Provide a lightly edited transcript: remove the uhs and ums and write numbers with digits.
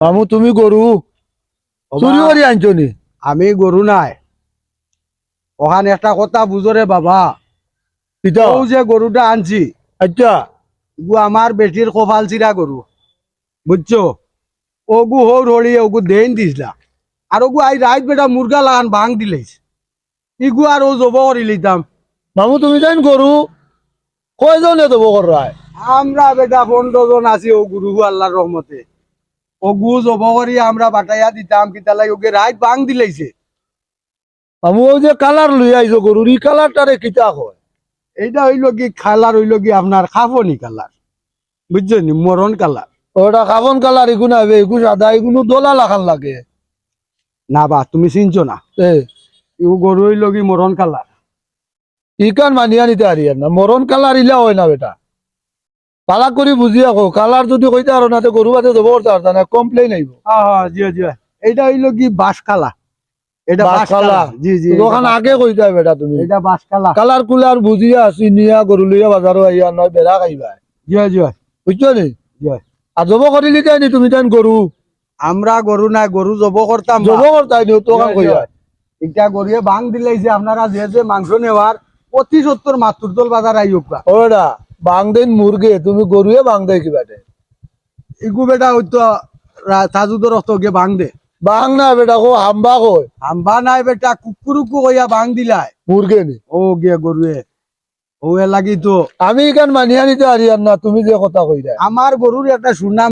মামু তুমি গরু চুরি করে আনছো নি? আমি গরু নাই, ওখানে একটা কথা বুঝরে বাবা। কিতা? ও যে গরুটা আনছি আচ্ছা গু আমার বেটির কপাল চিরা গরু, বুঝছো? ওগু হৌর হলি ওগু দেন দিছিলা, আর ওগু আই রাত বেটা মুরগা লাগান ভাঙ দিলেছ, ইগু আর ও জব করি লিতাম। মামু তুমি জান গরু কয়জনে দেবো করায়? আমরা বেটা 15 জন আছি ও গুরু আল্লাহর রহমতে। ওগু জব করি আমরা বাটাইয়া দিতাম, কিতা লাগে ওকে রাত ভাঙ দিলেছে। মামু ওই যে কালার লই আইছো গরুর, ই কালারটারে কিতা কয়? এইটা হইল কি কালার, হইল কি আপনার খাফনি কালার, বুঝছো নি, মরণ কালার। ওটা কাফন কালার এগুলো হবে, এগুলো সাদা, এগুলো দোলা লাখান লাগে। না বা তুমি চিনছো না, এ ইউ গরু হইল কি মরণ কালার। ইকান মানিয়া নিতে পারি না, মরণ কালার ইলা হয় না বেটা। পালাক করে বুঝি আকো, কালার যদি কইতে পারো না তো গরু বাদে দেবো করতে পারতা না, কমপ্লেন আইব। হ্যাঁ জি জি, এইটা হইল কি বাস কালা, এটা বাস বাস কালা? কালা। জি জি, দোকান আগে কইতে হবে বেটা তুমি। এটা বাস কালা। কালার কুলার বুঝিয়া চিনিয়া গরু লইয়া বাজারও আইয়া নয় বেড়া খাইবা, জি জি বুঝছো নি? জি, আর জব করিলি তাই নি তুমি তাই গরু আমরা গরু নাই, গরু জব করতাম বা। জব করতাই নি দোকান কইয়া? এটা গরুয়ে বাং দিলে যে আপনারা যে মাংস নেওয়ার 25-70 মাতুরদল বাজার আইব বা। ওটা বাং দেন মুরগে, তুমি গরুয়ে বাং দেয় কি বাটে? ইগু বেটা হয়তো তাজুদর রক্ত গিয়ে বাং দে। বাং না বেটা, কো হাম্বা কই আম্বা নাই বেটা, কুকুরুকু কইয়া বাং দিলাই মুরগে নি। ও গিয়ে গরুয়ে, ও এ লাগি তো আমি এখান মানিয়া নিতে পারি আর না, তুমি যে কথা কইরা। আমার গরুর একটা সুনাম